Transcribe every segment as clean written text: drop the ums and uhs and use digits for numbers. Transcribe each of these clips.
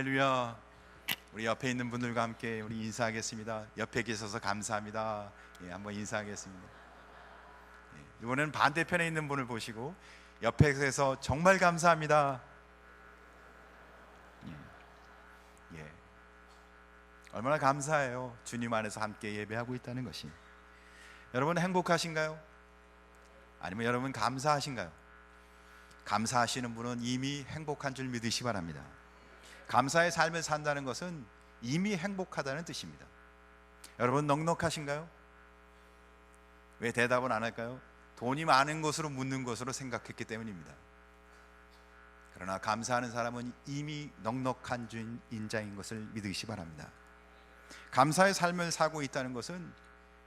할렐루야. 우리 옆에 있는 분들과 함께 우리 인사하겠습니다. 옆에 계셔서 감사합니다. 한번 인사하겠습니다. 이번에는 반대편에 있는 분을 보시고 옆에 계셔서 정말 감사합니다. 얼마나 감사해요. 주님 안에서 함께 예배하고 있다는 것이. 여러분 행복하신가요? 아니면 여러분 감사하신가요? 감사하시는 분은 이미 행복한 줄 믿으시기 바랍니다. 감사의 삶을 산다는 것은 이미 행복하다는 뜻입니다. 여러분 넉넉하신가요? 왜 대답을 안 할까요? 돈이 많은 것으로 묻는 것으로 생각했기 때문입니다. 그러나 감사하는 사람은 이미 넉넉한 인자인 것을 믿으시기 바랍니다. 감사의 삶을 살고 있다는 것은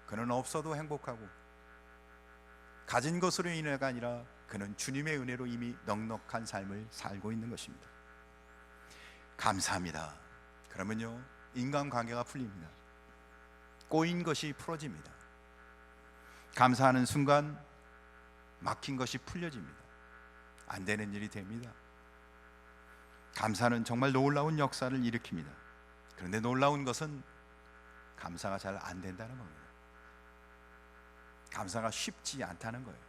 그는 없어도 행복하고 가진 것으로 인해가 아니라 그는 주님의 은혜로 이미 넉넉한 삶을 살고 있는 것입니다. 감사합니다. 그러면요 인간관계가 풀립니다. 꼬인 것이 풀어집니다. 감사하는 순간 막힌 것이 풀려집니다. 안 되는 일이 됩니다. 감사는 정말 놀라운 역사를 일으킵니다. 그런데 놀라운 것은 감사가 잘 안 된다는 겁니다. 감사가 쉽지 않다는 거예요.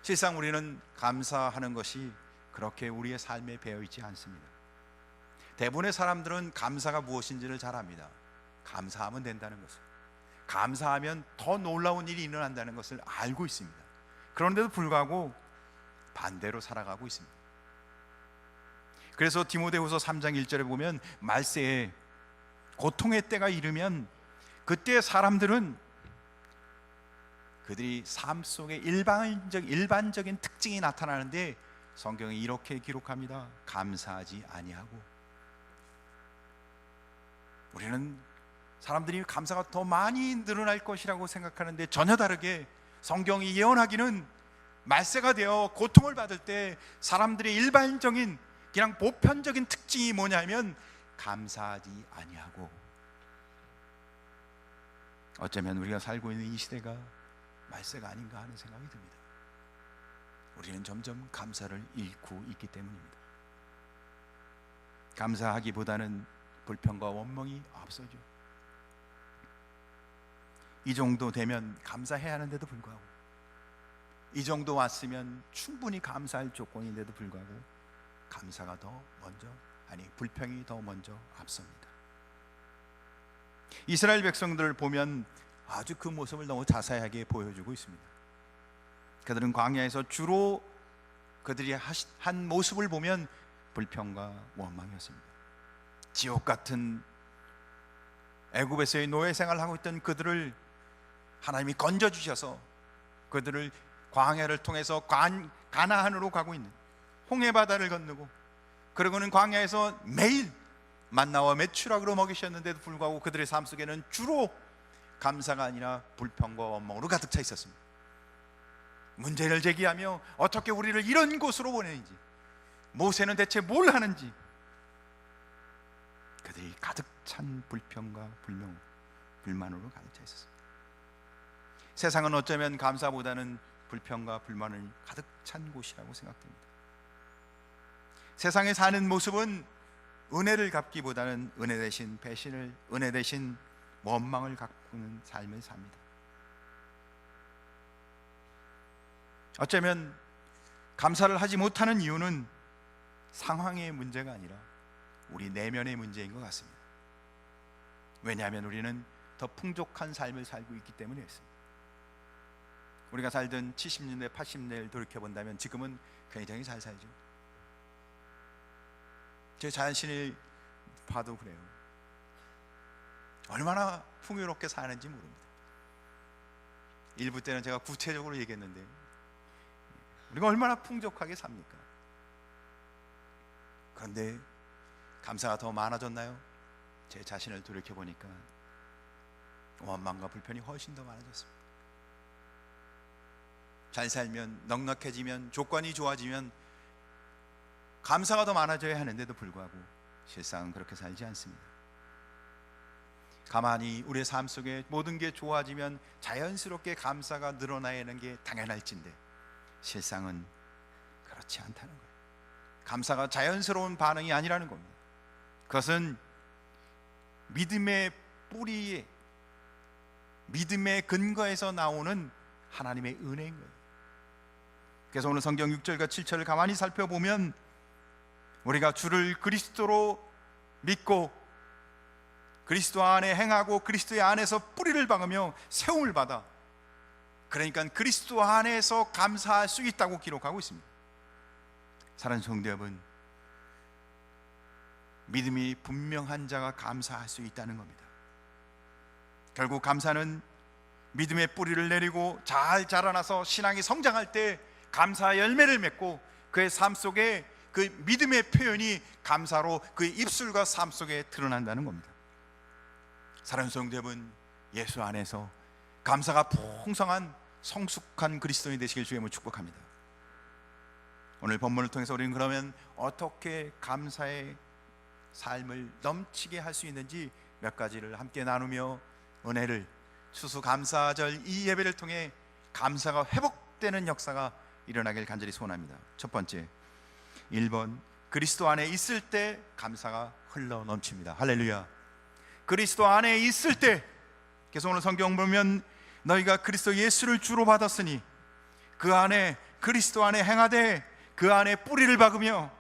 실상 우리는 감사하는 것이 그렇게 우리의 삶에 배어 있지 않습니다. 대부분의 사람들은 감사가 무엇인지를 잘 압니다. 감사하면 된다는 것을, 감사하면 더 놀라운 일이 일어난다는 것을 알고 있습니다. 그런데도 불구하고 반대로 살아가고 있습니다. 그래서 디모데후서 3장 1절에 보면 말세에 고통의 때가 이르면 그때 사람들은 그들이 삶 속에 일반적인 특징이 나타나는데 성경이 이렇게 기록합니다. 감사하지 아니하고. 우리는 사람들이 감사가 더 많이 늘어날 것이라고 생각하는데 전혀 다르게 성경이 예언하기는 말세가 되어 고통을 받을 때 사람들의 일반적인 그냥 보편적인 특징이 뭐냐면 감사하지 아니하고. 어쩌면 우리가 살고 있는 이 시대가 말세가 아닌가 하는 생각이 듭니다. 우리는 점점 감사를 잃고 있기 때문입니다. 감사하기보다는 불평과 원망이 앞서죠. 이 정도 되면 감사해야 하는데도 불구하고, 이 정도 왔으면 충분히 감사할 조건인데도 불구하고 감사가 더 먼저, 불평이 더 먼저 앞섭니다. 이스라엘 백성들을 보면 아주 그 모습을 너무 자세하게 보여주고 있습니다. 그들은 광야에서 주로 그들이 한 모습을 보면 불평과 원망이었습니다. 지옥 같은 애굽에서의 노예 생활을 하고 있던 그들을 하나님이 건져주셔서 그들을 광야를 통해서 가나안으로 가고 있는 홍해바다를 건너고, 그리고는 광야에서 매일 만나와 메추라기로 먹이셨는데도 불구하고 그들의 삶 속에는 주로 감사가 아니라 불평과 원망으로 가득 차 있었습니다. 문제를 제기하며 어떻게 우리를 이런 곳으로 보내는지, 모세는 대체 뭘 하는지, 그들이 가득 찬 불평과 불만으로 가득 차 있었습니다. 세상은 어쩌면 감사보다는 불평과 불만을 가득 찬 곳이라고 생각됩니다. 세상에 사는 모습은 은혜를 갚기보다는 은혜 대신 배신을, 은혜 대신 원망을 갚는 삶을 삽니다. 어쩌면 감사를 하지 못하는 이유는 상황의 문제가 아니라 우리 내면의 문제인 것 같습니다. 왜냐하면 우리는 더 풍족한 삶을 살고 있기 때문이었습니다. 우리가 살던 70년대, 80년대를 돌이켜본다면 지금은 굉장히 잘 살죠. 제 자신을 봐도 그래요. 얼마나 풍요롭게 사는지 모릅니다. 일부 때는 제가 구체적으로 얘기했는데 우리가 얼마나 풍족하게 삽니까? 그런데 감사가 더 많아졌나요? 제 자신을 돌이켜보니까 원망과 불편이 훨씬 더 많아졌습니다. 잘 살면, 넉넉해지면, 조건이 좋아지면 감사가 더 많아져야 하는데도 불구하고 실상은 그렇게 살지 않습니다. 가만히 우리의 삶 속에 모든 게 좋아지면 자연스럽게 감사가 늘어나야 하는 게 당연할진데 실상은 그렇지 않다는 거예요. 감사가 자연스러운 반응이 아니라는 겁니다. 그것은 믿음의 뿌리에, 믿음의 근거에서 나오는 하나님의 은혜인 거예요. 그래서 오늘 성경 6절과 7절을 가만히 살펴보면 우리가 주를 그리스도로 믿고 그리스도 안에 행하고 그리스도의 안에서 뿌리를 박으며 세움을 받아, 그러니까 그리스도 안에서 감사할 수 있다고 기록하고 있습니다. 사랑하는 성도 여러분, 믿음이 분명한 자가 감사할 수 있다는 겁니다. 결국 감사는 믿음의 뿌리를 내리고 잘 자라나서 신앙이 성장할 때 감사 열매를 맺고 그의 삶 속에 그 믿음의 표현이 감사로 그의 입술과 삶 속에 드러난다는 겁니다. 사랑하는 성도 여러분, 예수 안에서 감사가 풍성한 성숙한 그리스도인이 되시길 주님으로 축복합니다. 오늘 본문을 통해서 우리는 그러면 어떻게 감사의 삶을 넘치게 할 수 있는지 몇 가지를 함께 나누며 은혜를, 추수감사절 이 예배를 통해 감사가 회복되는 역사가 일어나길 간절히 소원합니다. 첫 번째, 1번, 그리스도 안에 있을 때 감사가 흘러 넘칩니다. 할렐루야. 그리스도 안에 있을 때, 그래서 오늘 성경 보면 너희가 그리스도 예수를 주로 받았으니 그 안에, 그리스도 안에 행하되 그 안에 뿌리를 박으며,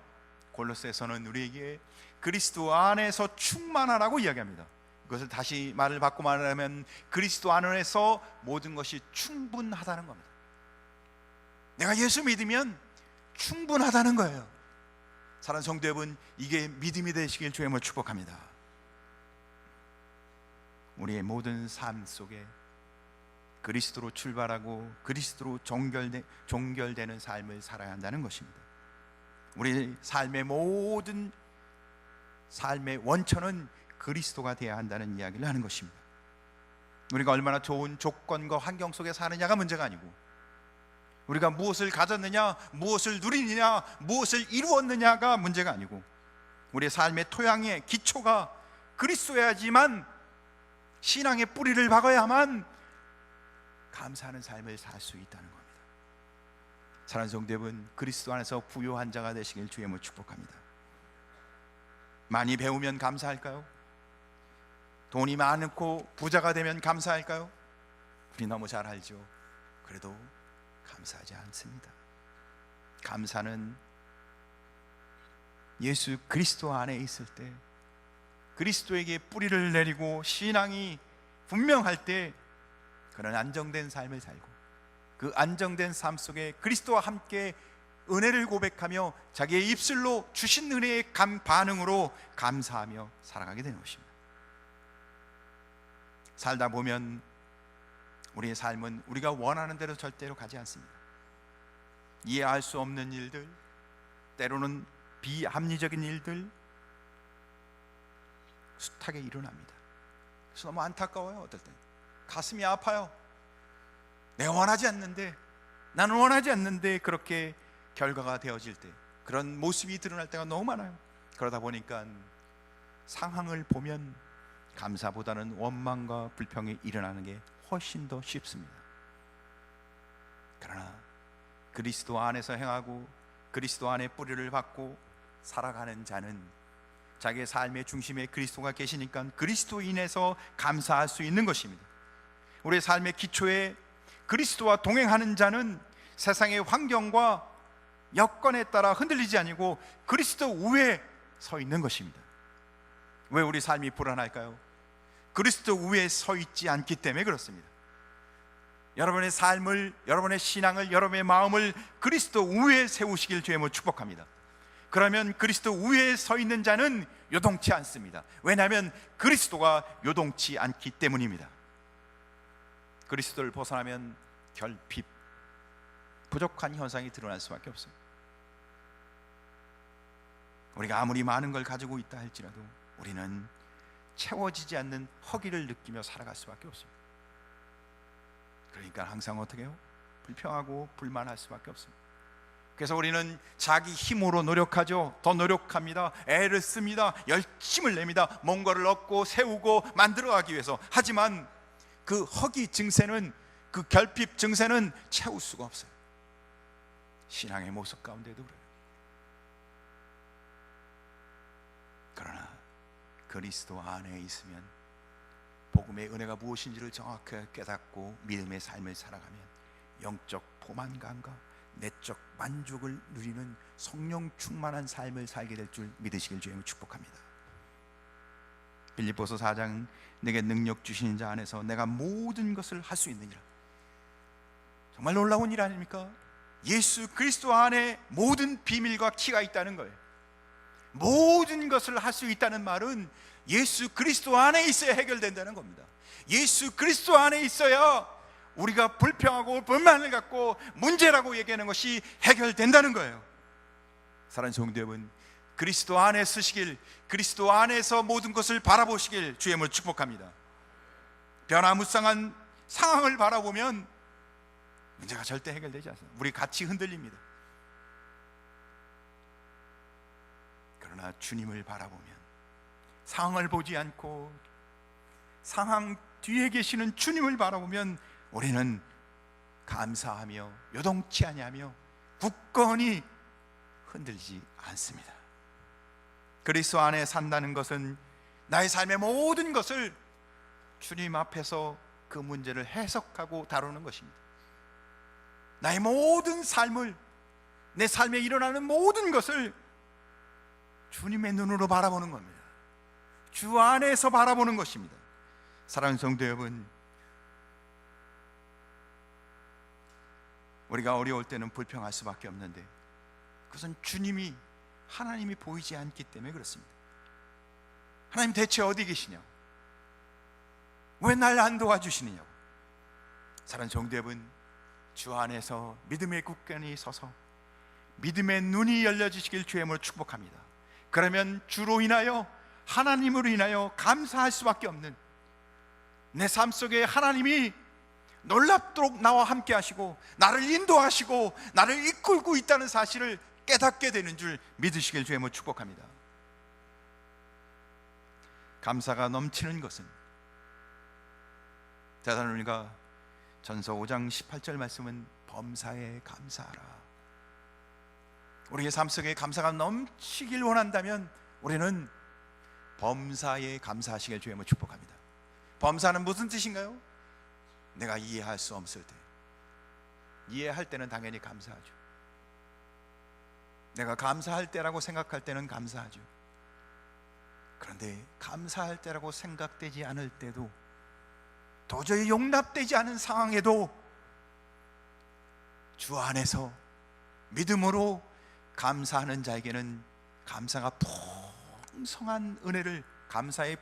골로새서는 우리에게 그리스도 안에서 충만하라고 이야기합니다. 그것을 다시 말을 바꿔 말하면 그리스도 안에서 모든 것이 충분하다는 겁니다. 내가 예수 믿으면 충분하다는 거예요. 사랑하는 성도 여러분, 이게 믿음이 되시길 주님을 축복합니다. 우리의 모든 삶 속에 그리스도로 출발하고 그리스도로 종결되는 삶을 살아야 한다는 것입니다. 우리 삶의 모든 삶의 원천은 그리스도가 되어야 한다는 이야기를 하는 것입니다. 우리가 얼마나 좋은 조건과 환경 속에 사느냐가 문제가 아니고, 우리가 무엇을 가졌느냐, 무엇을 누리느냐, 무엇을 이루었느냐가 문제가 아니고, 우리의 삶의 토양의 기초가 그리스도여야지만, 신앙의 뿌리를 박아야만 감사하는 삶을 살 수 있다는 겁니다. 사랑하는 성도 여러분, 그리스도 안에서 부요한 자가 되시길 주님을 축복합니다. 많이 배우면 감사할까요? 돈이 많고 부자가 되면 감사할까요? 우리 너무 잘 알죠. 그래도 감사하지 않습니다. 감사는 예수 그리스도 안에 있을 때, 그리스도에게 뿌리를 내리고 신앙이 분명할 때 그런 안정된 삶을 살고, 그 안정된 삶 속에 그리스도와 함께 은혜를 고백하며 자기의 입술로 주신 은혜의 반응으로 감사하며 살아가게 되는 것입니다. 살다 보면 우리의 삶은 우리가 원하는 대로 절대로 가지 않습니다. 이해할 수 없는 일들, 때로는 비합리적인 일들 숱하게 일어납니다. 그래서 너무 안타까워요. 어떨 때 가슴이 아파요. 내가 원하지 않는데, 나는 원하지 않는데 그렇게 결과가 되어질 때, 그런 모습이 드러날 때가 너무 많아요. 그러다 보니까 상황을 보면 감사보다는 원망과 불평이 일어나는 게 훨씬 더 쉽습니다. 그러나 그리스도 안에서 행하고 그리스도 안에 뿌리를 박고 살아가는 자는 자기의 삶의 중심에 그리스도가 계시니까 그리스도인에서 감사할 수 있는 것입니다. 우리의 삶의 기초에 그리스도와 동행하는 자는 세상의 환경과 여건에 따라 흔들리지 아니고 그리스도 위에 서 있는 것입니다. 왜 우리 삶이 불안할까요? 그리스도 위에 서 있지 않기 때문에 그렇습니다. 여러분의 삶을, 여러분의 신앙을, 여러분의 마음을 그리스도 위에 세우시길 주님을 축복합니다. 그러면 그리스도 위에 서 있는 자는 요동치 않습니다. 왜냐하면 그리스도가 요동치 않기 때문입니다. 그리스도를 벗어나면 결핍, 부족한 현상이 드러날 수밖에 없어요. 우리가 아무리 많은 걸 가지고 있다 할지라도 우리는 채워지지 않는 허기를 느끼며 살아갈 수밖에 없습니다. 그러니까 항상 어떻게 해요? 불평하고 불만할 수밖에 없습니다. 그래서 우리는 자기 힘으로 노력하죠. 더 노력합니다. 애를 씁니다. 열심을 냅니다. 뭔가를 얻고 세우고 만들어가기 위해서. 하지만 그 허기 증세는, 그 결핍 증세는 채울 수가 없어요. 신앙의 모습 가운데도 그래요. 그러나 그리스도 안에 있으면 복음의 은혜가 무엇인지를 정확하게 깨닫고 믿음의 삶을 살아가면 영적 포만감과 내적 만족을 누리는 성령 충만한 삶을 살게 될 줄 믿으시길 주님을 축복합니다. 빌립보서 4장 내게 능력 주시는 자 안에서 내가 모든 것을 할 수 있느니라. 정말 놀라운 일 아닙니까? 예수 그리스도 안에 모든 비밀과 키가 있다는 거예요. 모든 것을 할 수 있다는 말은 예수 그리스도 안에 있어야 해결된다는 겁니다. 예수 그리스도 안에 있어야 우리가 불평하고 불만을 갖고 문제라고 얘기하는 것이 해결된다는 거예요. 사랑하는 성도 여러분, 그리스도 안에 서시길, 그리스도 안에서 모든 것을 바라보시길 주님을 축복합니다. 변화무쌍한 상황을 바라보면 문제가 절대 해결되지 않습니다. 우리 같이 흔들립니다. 그러나 주님을 바라보면, 상황을 보지 않고 상황 뒤에 계시는 주님을 바라보면 우리는 감사하며 요동치 아니하며 굳건히 흔들지 않습니다. 그리스도 안에 산다는 것은 나의 삶의 모든 것을 주님 앞에서 그 문제를 해석하고 다루는 것입니다. 나의 모든 삶을, 내 삶에 일어나는 모든 것을 주님의 눈으로 바라보는 겁니다. 주 안에서 바라보는 것입니다. 사랑하는 성도 여러분, 우리가 어려울 때는 불평할 수밖에 없는데 그것은 하나님이 보이지 않기 때문에 그렇습니다. 하나님 대체 어디 계시냐고, 왜 날 안 도와주시느냐고. 사랑하는 성도 여러분, 주 안에서 믿음의 굳건히 서서 믿음의 눈이 열려지시길 주님으로 축복합니다. 그러면 주로 인하여, 하나님으로 인하여 감사할 수밖에 없는, 내 삶 속에 하나님이 놀랍도록 나와 함께 하시고 나를 인도하시고 나를 이끌고 있다는 사실을 깨닫게 되는 줄 믿으시길 주님으로 축복합니다. 감사가 넘치는 것은, 데살로니가 전서 5장 18절 말씀은 범사에 감사하라. 우리의 삶 속에 감사가 넘치길 원한다면 우리는 범사에 감사하시길 주님을 축복합니다. 범사는 무슨 뜻인가요? 내가 이해할 수 없을 때, 이해할 때는 당연히 감사하죠. 내가 감사할 때라고 생각할 때는 감사하죠. 그런데 감사할 때라고 생각되지 않을 때도, 도저히 용납되지 않은 상황에도 주 안에서 믿음으로 감사하는 자에게는 감사가 풍성한 은혜를, 감사의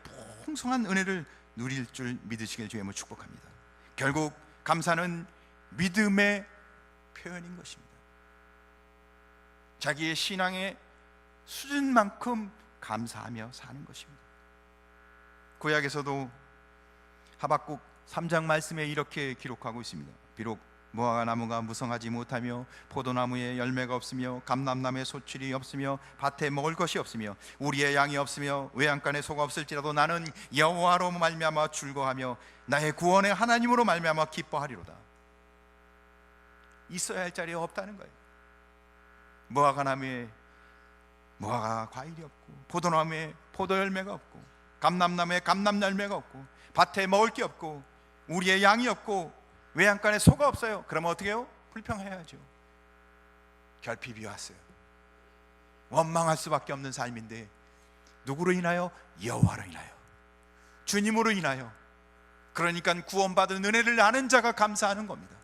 풍성한 은혜를 누릴 줄 믿으시길 주님을 축복합니다. 결국 감사는 믿음의 표현인 것입니다. 자기의 신앙의 수준만큼 감사하며 사는 것입니다. 구약에서도 하박국 3장 말씀에 이렇게 기록하고 있습니다. 비록 무화과 나무가 무성하지 못하며 포도나무에 열매가 없으며 감람나무에 소출이 없으며 밭에 먹을 것이 없으며 우리의 양이 없으며 외양간에 소가 없을지라도 나는 여호와로 말미암아 즐거워하며 나의 구원의 하나님으로 말미암아 기뻐하리로다. 있어야 할 자리에 없다는 거예요. 무화과 나무에 무화과 과일이 없고, 포도나무에 포도 열매가 없고, 감람나무에 감람 열매가 없고, 밭에 먹을 게 없고, 우리의 양이 없고, 외양간에 소가 없어요. 그러면 어떻게 해요? 불평해야죠. 결핍이 왔어요. 원망할 수밖에 없는 삶인데, 누구로 인하여? 여호와로 인하여, 주님으로 인하여. 그러니까 구원받은 은혜를 아는 자가 감사하는 겁니다.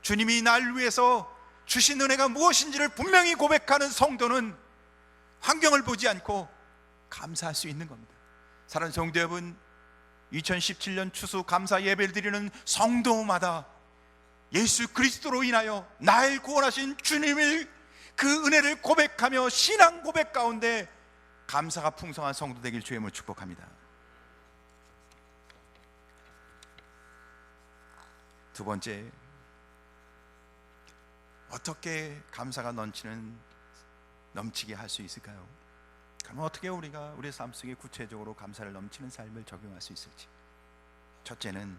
주님이 날 위해서 주신 은혜가 무엇인지를 분명히 고백하는 성도는 환경을 보지 않고 감사할 수 있는 겁니다. 사랑하는 성도 여러분, 2017년 추수 감사 예배를 드리는 성도마다 예수 그리스도로 인하여 날 구원하신 주님의 그 은혜를 고백하며 신앙 고백 가운데 감사가 풍성한 성도 되길 주님을 축복합니다. 두 번째, 어떻게 감사가 넘치게 할 수 있을까요? 그럼 어떻게 우리가 우리 삶 속에 구체적으로 감사를 넘치는 삶을 적용할 수 있을지. 첫째는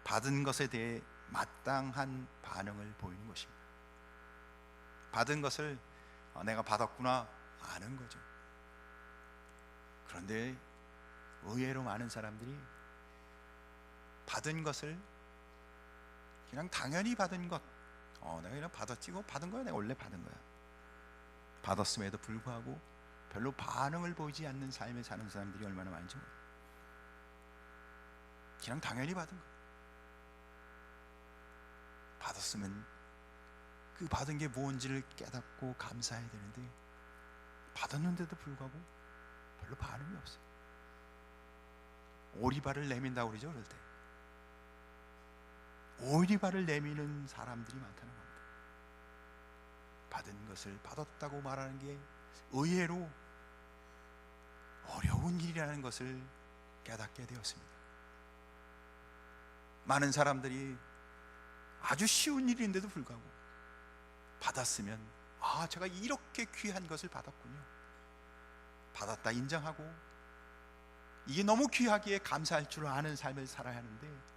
받은 것에 대해 마땅한 반응을 보이는 것입니다. 받은 것을 내가 받았구나 아는 거죠. 그런데 의외로 많은 사람들이 받은 것을 그냥 당연히 받은 것, 내가 그냥 받았지, 이거 받은 거야, 내가 원래 받은 거야. 받았음에도 불구하고 별로 반응을 보이지 않는 삶을 사는 사람들이 얼마나 많은지 몰라요. 그냥 당연히 받은 거. 받았으면 그 받은 게 뭔지를 깨닫고 감사해야 되는데, 받았는데도 불구하고 별로 반응이 없어요. 오리발을 내민다고 그러죠, 그럴 때. 오리발을 내미는 사람들이 많다는 겁니다. 받은 것을 받았다고 말하는 게 의외로 어려운 일이라는 것을 깨닫게 되었습니다. 많은 사람들이 아주 쉬운 일인데도 불구하고 받았으면, 제가 이렇게 귀한 것을 받았군요, 받았다 인정하고 이게 너무 귀하기에 감사할 줄 아는 삶을 살아야 하는데,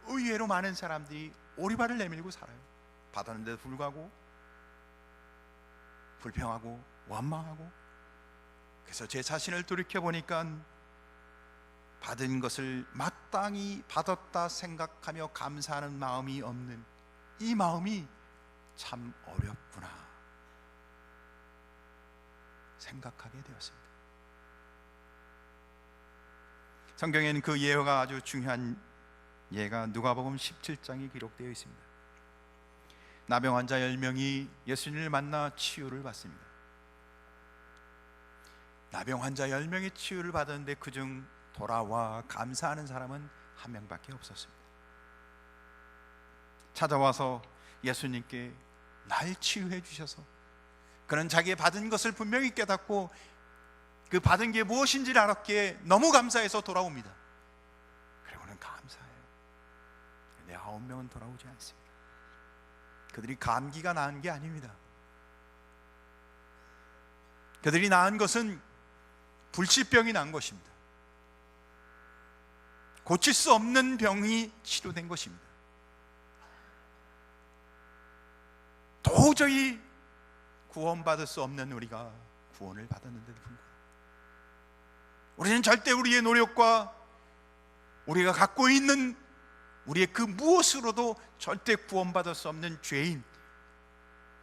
의외로 많은 사람들이 오리발을 내밀고 살아요. 받았는데도 불구하고 불평하고 원망하고. 그래서 제 자신을 돌이켜보니까 받은 것을 마땅히 받았다 생각하며 감사하는 마음이 없는 이 마음이 참 어렵구나 생각하게 되었습니다. 성경에는 그 예화가 아주 중요한 예가 누가복음 17장에 기록되어 있습니다. 나병 환자 10명이 예수님을 만나 치유를 받습니다. 나병 환자 10명이 치유를 받았는데 그중 돌아와 감사하는 사람은 한 명밖에 없었습니다. 찾아와서 예수님께 날 치유해 주셔서, 그는 자기의 받은 것을 분명히 깨닫고 그 받은 게 무엇인지를 알았기에 너무 감사해서 돌아옵니다. 그리고는 감사해요. 근데 9명은 돌아오지 않습니다. 그들이 감기가 나은 게 아닙니다. 그들이 나은 것은 불치병이 난 것입니다. 고칠 수 없는 병이 치료된 것입니다. 도저히 구원받을 수 없는 우리가 구원을 받았는데도 불구하고, 우리는 절대 우리의 노력과 우리가 갖고 있는 우리의 그 무엇으로도 절대 구원받을 수 없는 죄인,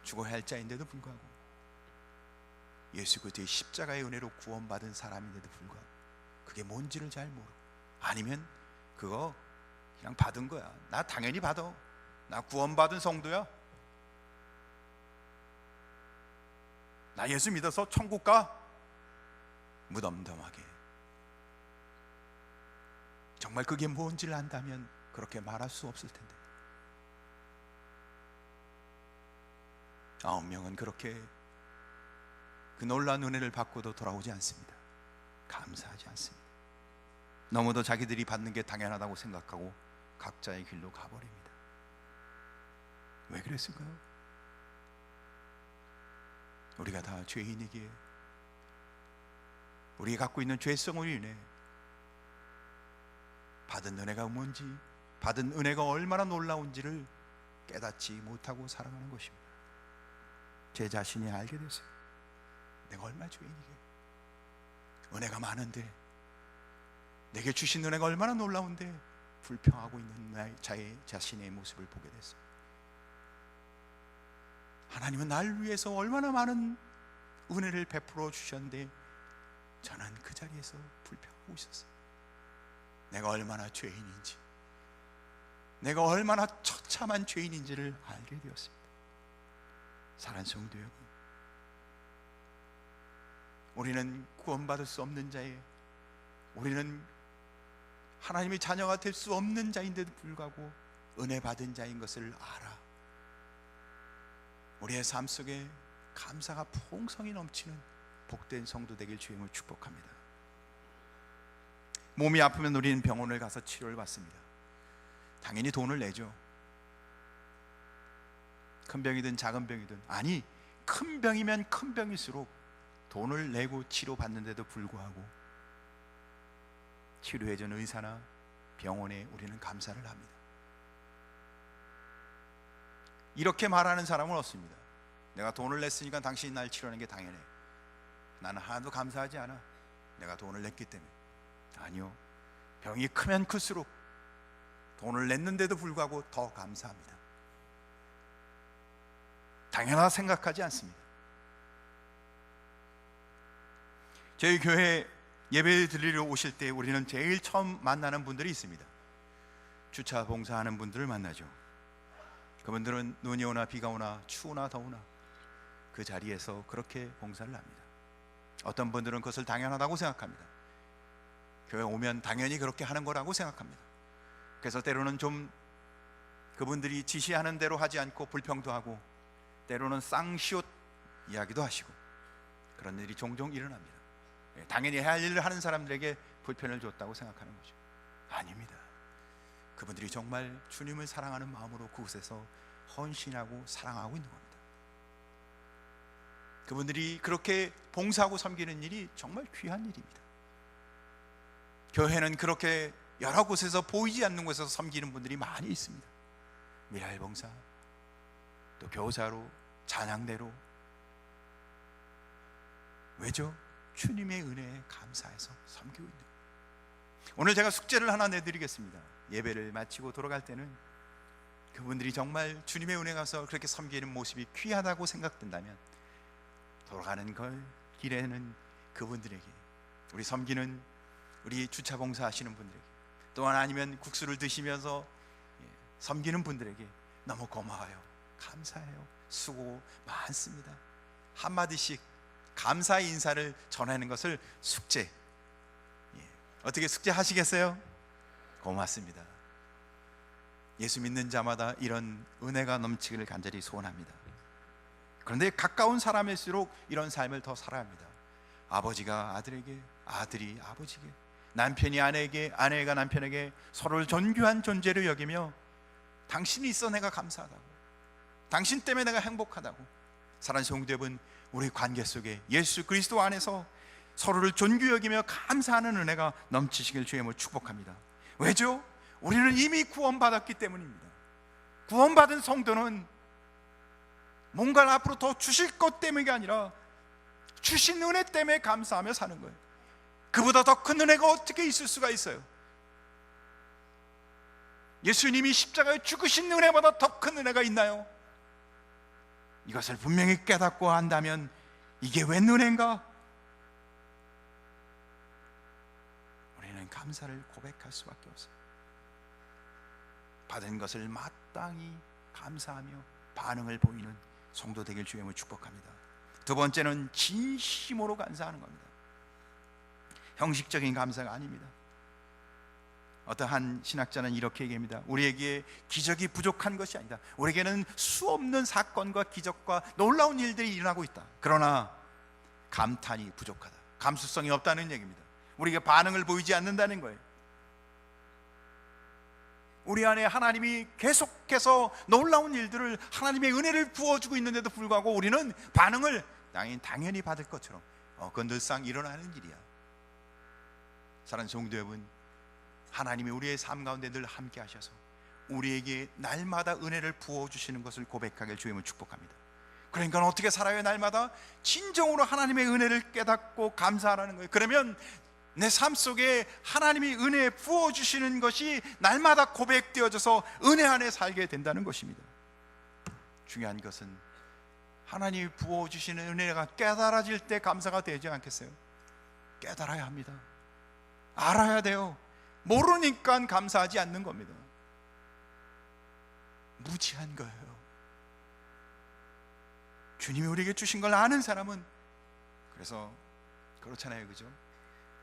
죽어야 할 자인데도 불구하고 예수 그리스도의 십자가의 은혜로 구원받은 사람인데도 불구하고 그게 뭔지를 잘 모르고, 아니면 그거 그냥 받은 거야, 나 당연히 받아, 나 구원받은 성도야, 나 예수 믿어서 천국 가, 무덤덤하게. 정말 그게 뭔지를 안다면 그렇게 말할 수 없을 텐데, 9명은 그렇게 그 놀라운 은혜를 받고도 돌아오지 않습니다. 감사하지 않습니다. 너무도 자기들이 받는 게 당연하다고 생각하고 각자의 길로 가버립니다. 왜 그랬을까요? 우리가 다 죄인이기에, 우리가 갖고 있는 죄성으로 인해 받은 은혜가 뭔지, 받은 은혜가 얼마나 놀라운지를 깨닫지 못하고 살아가는 것입니다. 제 자신이 알게 됐어요. 내가 얼마나 죄인이게, 은혜가 많은데, 내게 주신 은혜가 얼마나 놀라운데 불평하고 있는 나의 자신의 모습을 보게 됐어요. 하나님은 날 위해서 얼마나 많은 은혜를 베풀어 주셨는데 저는 그 자리에서 불평하고 있었어요. 내가 얼마나 죄인인지, 내가 얼마나 처참한 죄인인지를 알게 되었습니다. 사랑하는 성도 여러분, 우리는 구원받을 수 없는 자에, 우리는 하나님의 자녀가 될 수 없는 자인데도 불구하고 은혜 받은 자인 것을 알아 우리의 삶 속에 감사가 풍성히 넘치는 복된 성도 되길 주님을 축복합니다. 몸이 아프면 우리는 병원을 가서 치료를 받습니다. 당연히 돈을 내죠. 큰 병이든 작은 병이든, 아니 큰 병이면 큰 병일수록 돈을 내고 치료받는데도 불구하고 치료해준 의사나 병원에 우리는 감사를 합니다. 이렇게 말하는 사람은 없습니다. 내가 돈을 냈으니까 당신이 날 치료하는 게 당연해. 나는 하나도 감사하지 않아. 내가 돈을 냈기 때문에. 아니요, 병이 크면 클수록 돈을 냈는데도 불구하고 더 감사합니다. 당연하다 생각하지 않습니다. 저희 교회 예배 드리러 오실 때 우리는 제일 처음 만나는 분들이 있습니다. 주차 봉사하는 분들을 만나죠. 그분들은 눈이 오나 비가 오나 추우나 더우나 그 자리에서 그렇게 봉사를 합니다. 어떤 분들은 그것을 당연하다고 생각합니다. 교회 오면 당연히 그렇게 하는 거라고 생각합니다. 그래서 때로는 좀 그분들이 지시하는 대로 하지 않고 불평도 하고, 때로는 쌍시옷 이야기도 하시고, 그런 일이 종종 일어납니다. 당연히 해야 할 일을 하는 사람들에게 불편을 줬다고 생각하는 거죠. 아닙니다. 그분들이 정말 주님을 사랑하는 마음으로 그곳에서 헌신하고 사랑하고 있는 겁니다. 그분들이 그렇게 봉사하고 섬기는 일이 정말 귀한 일입니다. 교회는 그렇게 여러 곳에서 보이지 않는 곳에서 섬기는 분들이 많이 있습니다. 미랄봉사, 또 교사로, 찬양대로. 왜죠? 주님의 은혜에 감사해서 섬기고 있는 거예요. 오늘 제가 숙제를 하나 내드리겠습니다. 예배를 마치고 돌아갈 때는 그분들이 정말 주님의 은혜 가서 그렇게 섬기는 모습이 귀하다고 생각된다면, 돌아가는 걸 길에는 그분들에게, 우리 섬기는 우리 주차 봉사하시는 분들에게, 또한 아니면 국수를 드시면서 섬기는 분들에게 너무 고마워요, 감사해요, 수고 많습니다, 한마디씩 감사의 인사를 전하는 것을 숙제. 어떻게 숙제하시겠어요? 고맙습니다. 예수 믿는 자마다 이런 은혜가 넘치기를 간절히 소원합니다. 그런데 가까운 사람일수록 이런 삶을 더 살아야 합니다. 아버지가 아들에게, 아들이 아버지에게, 남편이 아내에게, 아내가 남편에게 서로를 존귀한 존재로 여기며, 당신이 있어 내가 감사하다고, 당신 때문에 내가 행복하다고. 사랑하는 성도 여러분, 우리 관계 속에 예수 그리스도 안에서 서로를 존귀 여기며 감사하는 은혜가 넘치시길 주의 이름으로 축복합니다. 왜죠? 우리는 이미 구원받았기 때문입니다. 구원받은 성도는 뭔가를 앞으로 더 주실 것 때문이 아니라 주신 은혜 때문에 감사하며 사는 거예요. 그보다 더 큰 은혜가 어떻게 있을 수가 있어요? 예수님이 십자가에 죽으신 은혜보다 더 큰 은혜가 있나요? 이것을 분명히 깨닫고 한다면 이게 웬 은혜인가? 우리는 감사를 고백할 수밖에 없어요. 받은 것을 마땅히 감사하며 반응을 보이는 성도 되길 주의 이름으로 축복합니다. 두 번째는 진심으로 감사하는 겁니다. 형식적인 감사가 아닙니다. 어떠한 신학자는 이렇게 얘기합니다. 우리에게 기적이 부족한 것이 아니다. 우리에게는 수없는 사건과 기적과 놀라운 일들이 일어나고 있다. 그러나 감탄이 부족하다. 감수성이 없다는 얘기입니다. 우리에게 반응을 보이지 않는다는 거예요. 우리 안에 하나님이 계속해서 놀라운 일들을, 하나님의 은혜를 부어주고 있는데도 불구하고 우리는 반응을 당연히 받을 것처럼 그건 늘상 일어나는 일이야. 사랑하는 성도 여러분, 하나님이 우리의 삶 가운데 늘 함께 하셔서 우리에게 날마다 은혜를 부어주시는 것을 고백하길 주님을 축복합니다. 그러니까 어떻게 살아요? 날마다 진정으로 하나님의 은혜를 깨닫고 감사하라는 거예요. 그러면 내 삶 속에 하나님이 은혜 부어주시는 것이 날마다 고백되어져서 은혜 안에 살게 된다는 것입니다. 중요한 것은 하나님이 부어주시는 은혜가 깨달아질 때 감사가 되지 않겠어요? 깨달아야 합니다. 알아야 돼요. 모르니까 감사하지 않는 겁니다. 무지한 거예요. 주님이 우리에게 주신 걸 아는 사람은, 그래서 그렇잖아요, 그죠?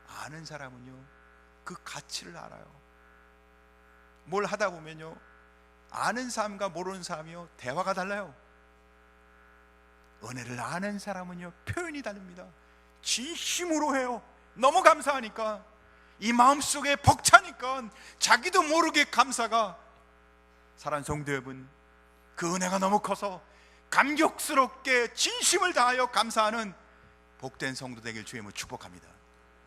아는 사람은요 그 가치를 알아요. 뭘 하다 보면요 아는 사람과 모르는 사람이요 대화가 달라요. 은혜를 아는 사람은요 표현이 다릅니다. 진심으로 해요. 너무 감사하니까, 이 마음속에 벅차니까 자기도 모르게 감사가. 사랑하는 성도 여러분, 그 은혜가 너무 커서 감격스럽게 진심을 다하여 감사하는 복된 성도 되길 주님을 축복합니다.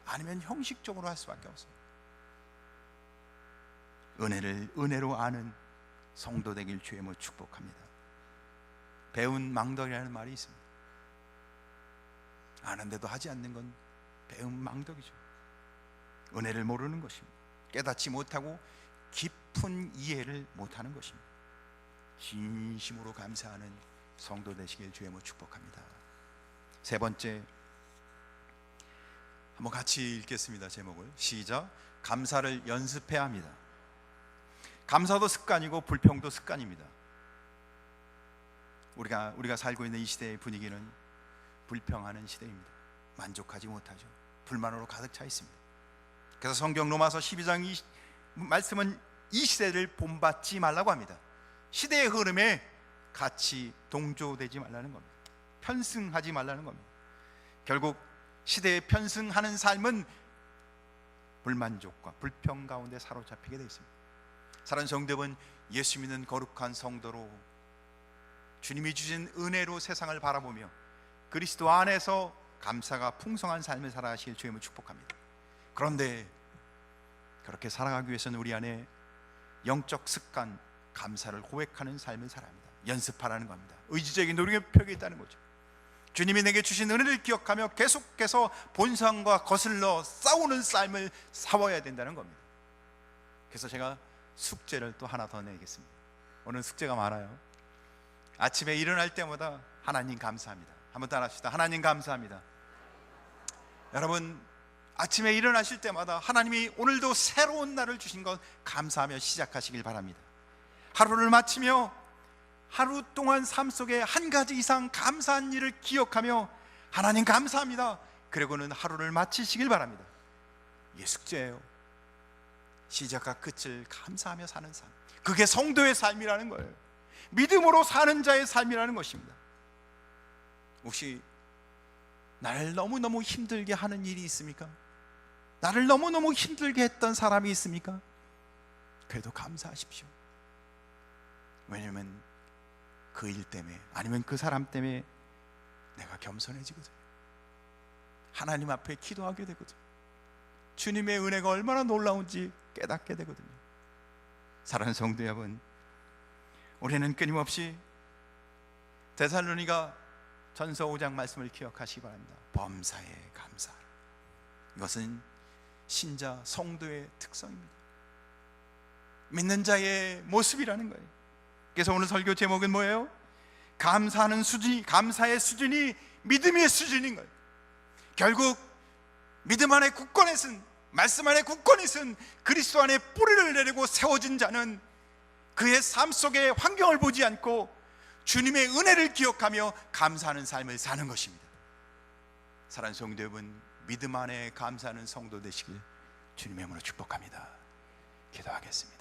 아니면 형식적으로 할 수밖에 없어요. 은혜를 은혜로 아는 성도 되길 주님을 축복합니다. 배운 망덕이라는 말이 있습니다. 아는데도 하지 않는 건 배운 망덕이죠. 은혜를 모르는 것입니다. 깨닫지 못하고 깊은 이해를 못하는 것입니다. 진심으로 감사하는 성도 되시길 주의 이름으로 축복합니다. 세 번째, 한번 같이 읽겠습니다. 제목을 시작. 감사를 연습해야 합니다. 감사도 습관이고 불평도 습관입니다. 우리가 살고 있는 이 시대의 분위기는 불평하는 시대입니다. 만족하지 못하죠. 불만으로 가득 차 있습니다. 그래서 성경 로마서 12장 말씀은 이 시대를 본받지 말라고 합니다. 시대의 흐름에 같이 동조되지 말라는 겁니다. 편승하지 말라는 겁니다. 결국 시대에 편승하는 삶은 불만족과 불평 가운데 사로잡히게 되어 있습니다. 사랑하는 성도 여러분, 예수 믿는 거룩한 성도로 주님이 주신 은혜로 세상을 바라보며 그리스도 안에서 감사가 풍성한 삶을 살아가시길 주님을 축복합니다. 그런데 그렇게 살아가기 위해서는 우리 안에 영적 습관, 감사를 고백하는 삶을 살아야 합니다. 연습하라는 겁니다. 의지적인 노력의 벽에 있다는 거죠. 주님이 내게 주신 은혜를 기억하며 계속해서 본성과 거슬러 싸우는 삶을 살아야 된다는 겁니다. 그래서 제가 숙제를 또 하나 더 내겠습니다. 오늘 숙제가 많아요. 아침에 일어날 때마다 하나님 감사합니다. 한번 따라 합시다. 하나님 감사합니다. 여러분, 아침에 일어나실 때마다 하나님이 오늘도 새로운 날을 주신 것 감사하며 시작하시길 바랍니다. 하루를 마치며 하루 동안 삶 속에 한 가지 이상 감사한 일을 기억하며 하나님 감사합니다. 그리고는 하루를 마치시길 바랍니다. 이게 숙제예요. 시작과 끝을 감사하며 사는 삶, 그게 성도의 삶이라는 거예요. 믿음으로 사는 자의 삶이라는 것입니다. 혹시 나를 너무너무 힘들게 하는 일이 있습니까? 나를 너무너무 힘들게 했던 사람이 있습니까? 그래도 감사하십시오. 왜냐하면 그 일 때문에, 아니면 그 사람 때문에 내가 겸손해지거든요. 하나님 앞에 기도하게 되거든요. 주님의 은혜가 얼마나 놀라운지 깨닫게 되거든요. 사랑하는 성도 여러분, 우리는 끊임없이 데살로니가 전서 5장 말씀을 기억하시기 바랍니다. 범사에 감사하라. 이것은 신자 성도의 특성입니다. 믿는 자의 모습이라는 거예요. 그래서 오늘 설교 제목은 뭐예요? 감사하는 수준이, 감사의 수준이 믿음의 수준인 거예요. 결국 믿음 안에 굳건히 쓴, 말씀 안에 굳건히 쓴 그리스도 안에 뿌리를 내리고 세워진 자는 그의 삶 속의 환경을 보지 않고 주님의 은혜를 기억하며 감사하는 삶을 사는 것입니다. 사랑하는 성도 여러분, 믿음 안에 감사하는 성도 되시길 주님의 이름으로 축복합니다. 기도하겠습니다.